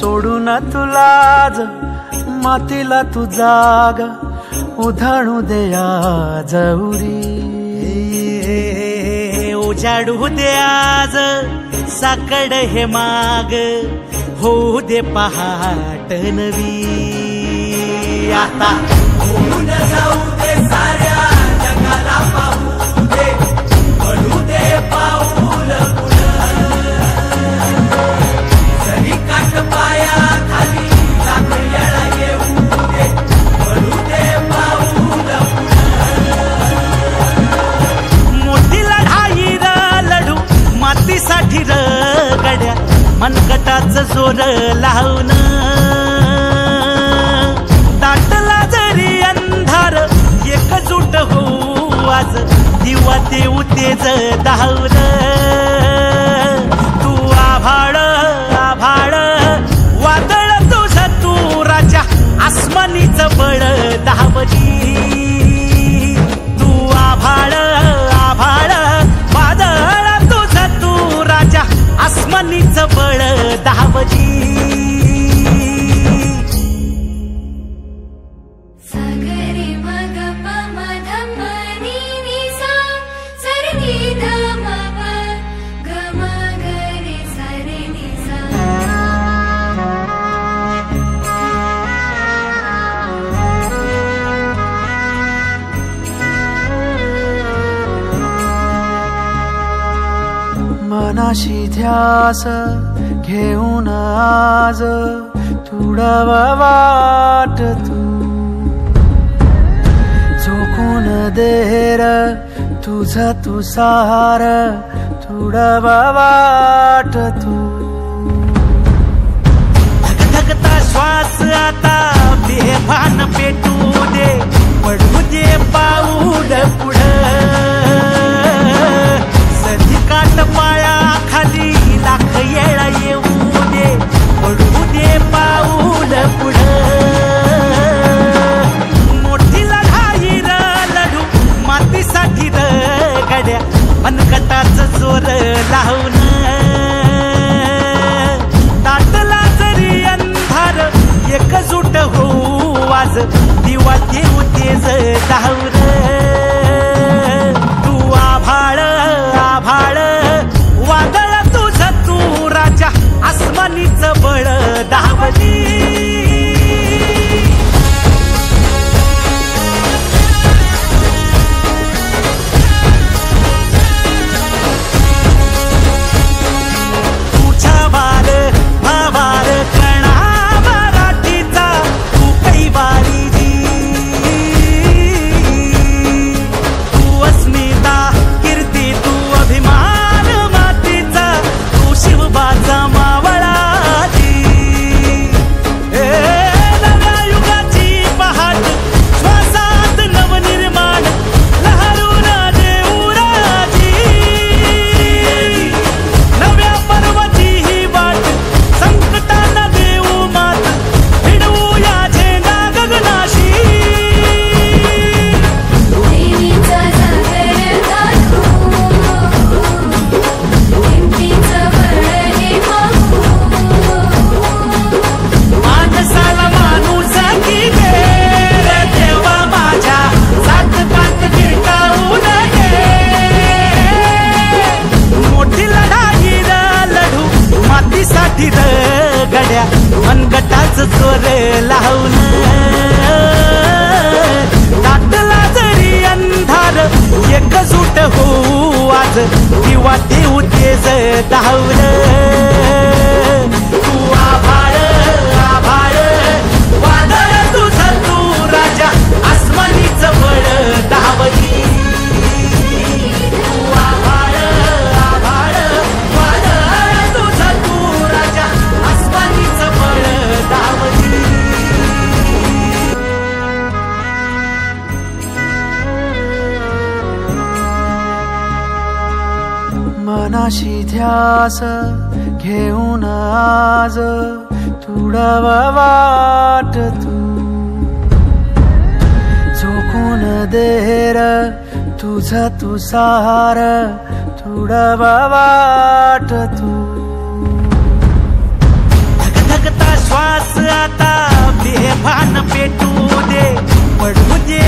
सोडून तुलाज मातीला तू जाग उधाणू दे आज उरी उजाडू दे आज साकड हे माग होऊ दे पहाट नवी आता होऊन जाऊ दे साऱ्या जगाला पाहू दे पडू दे पाऊल जरी काट पाया खाली लाकड्याला येऊ दे पडू दे पाऊल मोठी लढाई लढू मातीसाठी गड्या मनगटाचं जोर लावून दाटला जरी अंधार एकजूट होऊ आज दिवा देऊ तेज धावून तू आभाळ आभाळ वादळ तुझं तू राजा आसमानीचं बळ धावली तू आभाळ आभाळ वादळ तुझं तू राजा आसमानीचं बळ धावली मनाशी ध्यास घेऊन आज तुडव वाट तू झोकून देर तुझ तू सार तुडव वाट तू धगधगता श्वास आता बेभान पेटू दे पडू दे पाऊल पुढं काट पाया खाली लाख येळा येऊ दे पडू दे पाऊल पुढं मोठी लढाई लढू मातीसाठी गड्या मनगटाचं जोर लावून दाटला जरी अंधार एकजूट होऊ आज दिवा देऊ तेज धावून तू आभाळ आभाळ वादळ तुझं तू राजा आसमानीचं बळ धावली तुझ्या वार भावार कणा मराठीचा तू कैवारी तू अस्मिता कीर्ती तू अभिमान मातीचा तू शिवबाचा मावळाची नव्या युगाची पहाट श्वासात नवनिर्माण लहरून देऊ राजी नव्या पर्वती ही वाट संकटांना देऊ मात भिडवू या झेंडा गगनाशी माणसाला माणूस की दे देवा माझ्या सात पात गिरकावू नये मोठी लढाई लढू मातीसाठी गड्या मनगटाचं जोर लावून दाटला जरी अंधार एकजूट होऊ आज दिवा देऊ तेज धावून तू आभाळ आभाळ वादळ तुझं तू राजा आसमानीचं बळ धावली तू आभाळ आभाळ वादळ तुझं तू राजा आसमानीचं बळ धावली मनाशी ध्यास घेऊन आज तुडव वाट तू झोकून देर तुझ तू सार तुडव वाट तू धगधगता श्वास आता बेभान पेटू दे, पडू दे